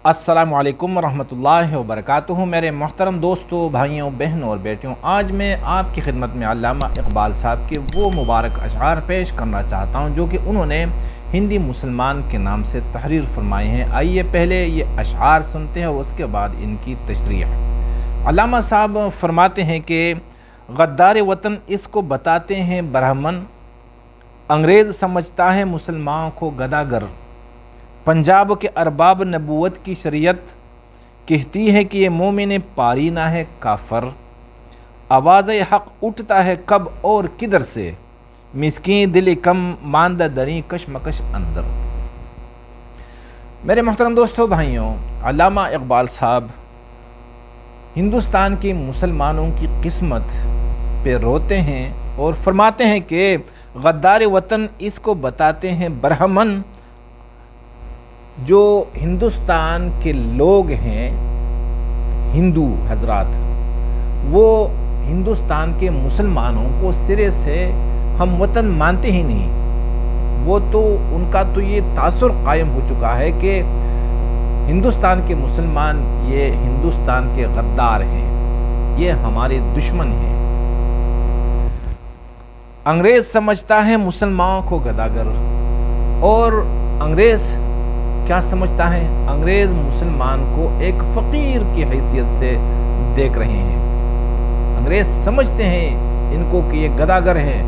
अस्सलामु अलैकुम रहमतुल्लाहि व बरकातुहू। मेरे मोहतरम दोस्तों, भाइयों, बहनों और बेटियों, आज मैं आपकी खिदमत में अल्लामा इकबाल साहब के वो मुबारक अशआर पेश करना चाहता हूँ जो कि उन्होंने हिंदी मुसलमान के नाम से तहरीर फरमाए हैं। आइए पहले ये अशआर सुनते हैं और उसके बाद इनकी तशरीह। अल्लामा साहब फरमाते हैं कि गद्दार वतन इसको बताते हैं ब्राह्मण, अंग्रेज़ समझता है मुसलमानों को गदागर। पंजाब के अरबाब नबूवत की शरीयत कहती है कि ये मोमिन पारीना है काफर। आवाज़ हक़ उठता है कब और किधर से, मिस्कीन दिल कम मांदा दरी कशमकश अंदर। मेरे मोहतरम दोस्तों, भाइयों, अल्लामा इकबाल साहब हिंदुस्तान के मुसलमानों की किस्मत पे रोते हैं और फरमाते हैं कि गद्दार वतन इसको बताते हैं ब्राह्मण। जो हिंदुस्तान के लोग हैं, हिंदू हजरात, वो हिंदुस्तान के मुसलमानों को सिरे से हम वतन मानते ही नहीं। वो तो उनका तो ये तासुर कायम हो चुका है कि हिंदुस्तान के मुसलमान ये हिंदुस्तान के गद्दार हैं, ये हमारे दुश्मन हैं। अंग्रेज़ समझता है मुसलमानों को गदागर, और अंग्रेज़ क्या समझता है? अंग्रेज़ मुसलमान को एक फ़कीर की हैसियत से देख रहे हैं। अंग्रेज़ समझते हैं इनको कि ये गदागर हैं,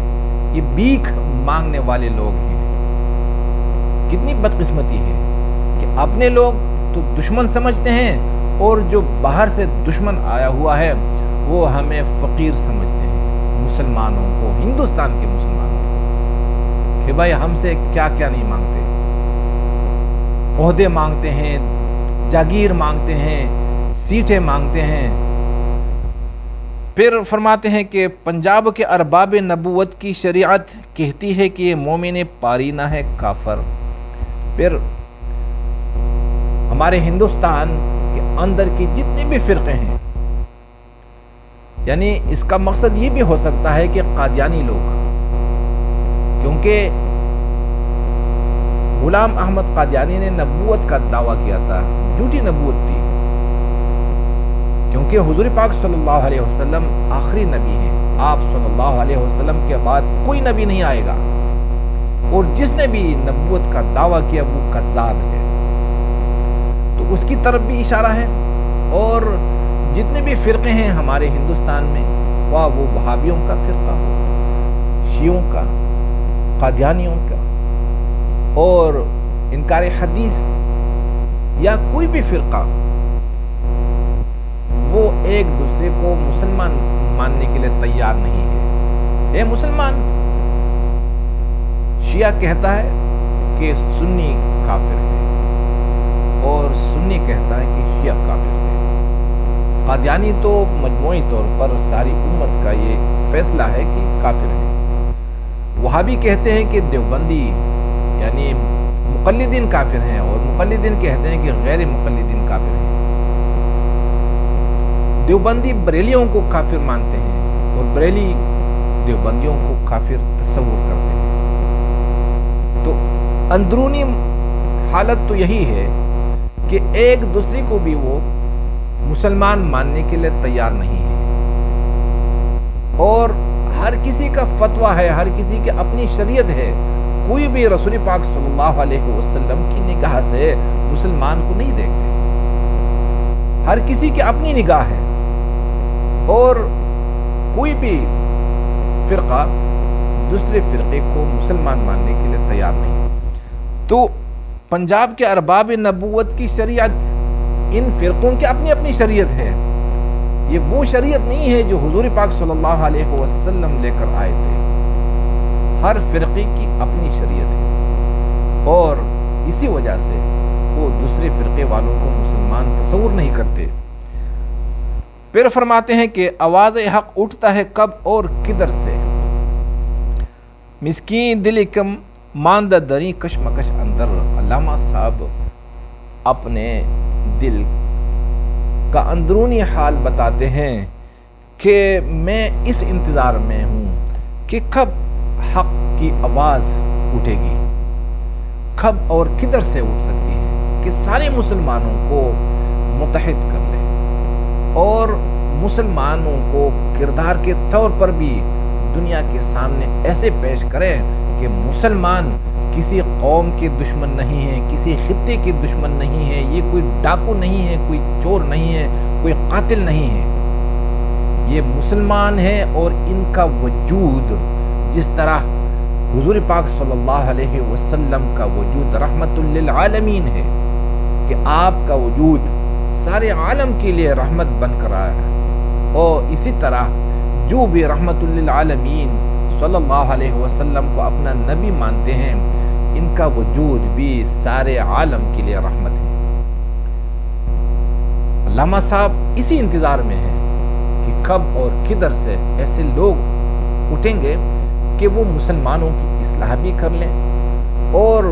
ये भीख मांगने वाले लोग हैं। कितनी बदकिस्मती है कि अपने लोग तो दुश्मन समझते हैं और जो बाहर से दुश्मन आया हुआ है वो हमें फ़कीर समझते हैं। मुसलमानों को, हिंदुस्तान के मुसलमानों को, कि भाई हमसे क्या क्या नहीं मांगते। ओहदे मांगते हैं, जागीर मांगते हैं, सीटें मांगते हैं। फिर फरमाते हैं कि पंजाब के अरबाब नबूवत की शरीयत कहती है कि ये मोमिन पारीना है काफर। फिर हमारे हिंदुस्तान के अंदर की जितने भी फ़िरक़े हैं, यानी इसका मकसद ये भी हो सकता है कि कादियानी लोग, क्योंकि गुलाम अहमद कादियानी ने नबूवत का दावा किया था, झूठी नबूवत थी, क्योंकि हुजूर पाक सल्लल्लाहु अलैहि वसल्लम आखिरी नबी हैं। आप सल्लल्लाहु अलैहि वसल्लम के बाद कोई नबी नहीं आएगा, और जिसने भी नबूवत का दावा किया वो कज़्ज़ाब है। तो उसकी तरफ भी इशारा है। और जितने भी फ़िरक़े हैं हमारे हिंदुस्तान में, वाह वो वहाबियों का फ़िरक़ा हो, शियों का, कादियानियों का, और इनकार हदीस या कोई भी फ़िरक़ा, वो एक दूसरे को मुसलमान मानने के लिए तैयार नहीं है। ये मुसलमान, शिया कहता है कि सुन्नी काफिर है, और सुन्नी कहता है कि शिया काफिर है। कादियानी तो मजमूई तौर पर सारी उम्मत का ये फैसला है कि काफिर है। वहाबी कहते हैं कि देवबंदी यानी मुक़ल्लिदीन काफिर हैं, और मुक़ल्लिदीन कहते हैं कि गैर मुक़ल्लिदीन काफिर हैं। देवबंदी बरेलियों को काफिर मानते हैं, और बरेली देवबंदियों को काफिर तस्वुर करते हैं। तो अंदरूनी हालत तो यही है कि एक दूसरे को भी वो मुसलमान मानने के लिए तैयार नहीं है, और हर किसी का फतवा है, हर किसी की अपनी शरीयत है। कोई भी रसूल पाक सल्लल्लाहु अलैहि वसल्लम की निगाह से मुसलमान को नहीं देखते। हर किसी की अपनी निगाह है, और कोई भी फ़िरक़ा दूसरे फ़िरक़े को मुसलमान मानने के लिए तैयार नहीं। तो पंजाब के अरबाब नबूवत की शरीयत, इन फ़िरक़ों की अपनी अपनी शरीयत है। ये वो शरीयत नहीं है जो हुजूर पाक सल्लल्लाहु अलैहि वसल्लम लेकर आए थे। हर फ़िरक़े की अपनी शरीयत है, और इसी वजह से वो दूसरे फ़िरक़े वालों को मुसलमान तस्वुर नहीं करते। फिर फरमाते हैं कि आवाज़ हक़ उठता है कब और किधर से, मिस्कीन दिल कम मांदा दरी कशमकश अंदर। अल्लामा साहब अपने दिल का अंदरूनी हाल बताते हैं कि मैं इस इंतज़ार में हूँ कि कब हक़ की आवाज़ उठेगी, कब और किधर से उठ सकती है। کہ سارے مسلمانوں کو متحد کر لے اور مسلمانوں کو کردار کے طور پر بھی دنیا کے سامنے ایسے پیش کریں کہ مسلمان کسی قوم کے دشمن نہیں ہیں، کسی خطے کے دشمن نہیں ہیں، یہ کوئی ڈاکو نہیں ہے، کوئی چور نہیں ہے، کوئی قاتل نہیں ہے، یہ مسلمان ہیں اور ان کا وجود جس طرح حضور پاک صلی اللہ علیہ وسلم کا وجود رحمت للعالمین ہے کہ آپ کا وجود سارے عالم کے لیے رحمت بن کر آیا ہے، اور اسی طرح جو بھی رحمت للعالمین صلی اللہ علیہ وسلم کو اپنا نبی مانتے ہیں ان کا وجود بھی سارے عالم کے لیے رحمت ہے۔ علامہ صاحب اسی انتظار میں ہیں کہ کب اور کدھر سے ایسے لوگ اٹھیں گے کہ وہ مسلمانوں کی اصلاح بھی کر لیں اور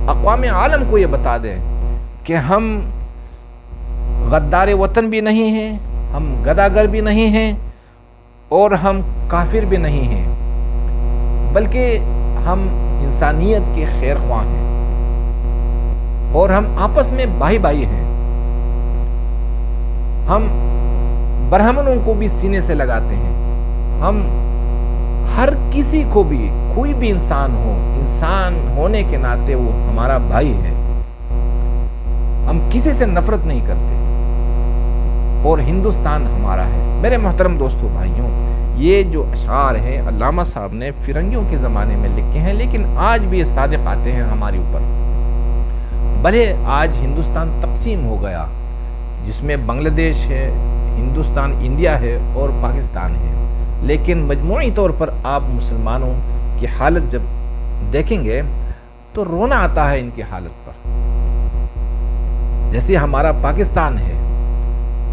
اقوام عالم کو یہ بتا دیں کہ ہم غدار وطن بھی نہیں ہیں، ہم گداگر بھی نہیں ہیں اور ہم کافر بھی نہیں ہیں، بلکہ ہم انسانیت کے خیر خواہ ہیں اور ہم آپس میں بھائی بھائی ہیں، ہم برہمنوں کو بھی سینے سے لگاتے ہیں، ہم ہر کسی کو بھی کوئی بھی انسان ہو، انسان ہونے کے ناطے وہ ہمارا بھائی ہے، ہم کسی سے نفرت نہیں کرتے اور ہندوستان ہمارا ہے۔ میرے محترم دوستو بھائیوں، یہ جو اشعار ہیں علامہ صاحب نے فرنگیوں کے زمانے میں لکھے ہیں، لیکن آج بھی یہ صادق آتے ہیں ہمارے اوپر۔ بھلے آج ہندوستان تقسیم ہو گیا، جس میں بنگلہ دیش ہے، ہندوستان انڈیا ہے اور پاکستان ہے، لیکن مجموعی طور پر آپ مسلمانوں کی حالت جب دیکھیں گے تو رونا آتا ہے ان کی حالت پر۔ جیسے ہمارا پاکستان ہے،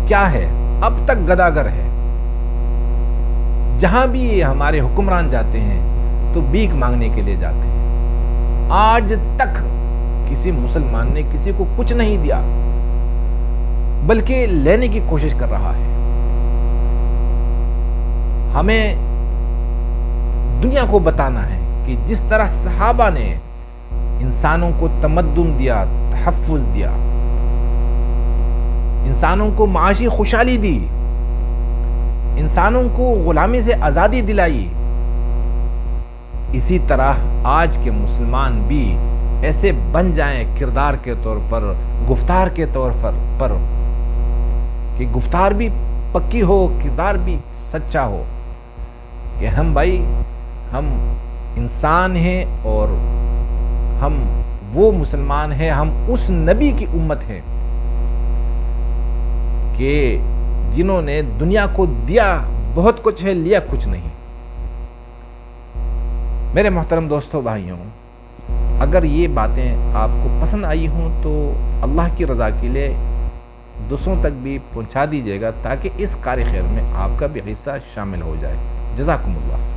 کیا ہے؟ اب تک گداگر ہے، جہاں بھی ہمارے حکمران جاتے ہیں تو بھیک مانگنے کے لیے جاتے ہیں۔ آج تک کسی مسلمان نے کسی کو کچھ نہیں دیا، بلکہ لینے کی کوشش کر رہا ہے۔ ہمیں دنیا کو بتانا ہے کہ جس طرح صحابہ نے انسانوں کو تمدن دیا، تحفظ دیا، انسانوں کو معاشی خوشحالی دی، انسانوں کو غلامی سے آزادی دلائی، اسی طرح آج کے مسلمان بھی ایسے بن جائیں کردار کے طور پر، گفتار کے طور پر کہ گفتار بھی پکی ہو، کردار بھی سچا ہو کہ ہم بھائی، ہم انسان ہیں اور ہم وہ مسلمان ہیں، ہم اس نبی کی امت ہیں کہ جنہوں نے دنیا کو دیا بہت کچھ ہے، لیا کچھ نہیں۔ میرے محترم دوستو بھائیوں، اگر یہ باتیں آپ کو پسند آئی ہوں تو اللہ کی رضا کے لیے دوسروں تک بھی پہنچا دیجیے گا، تاکہ اس کار خیر میں آپ کا بھی حصہ شامل ہو جائے۔ جزاکم اللہ۔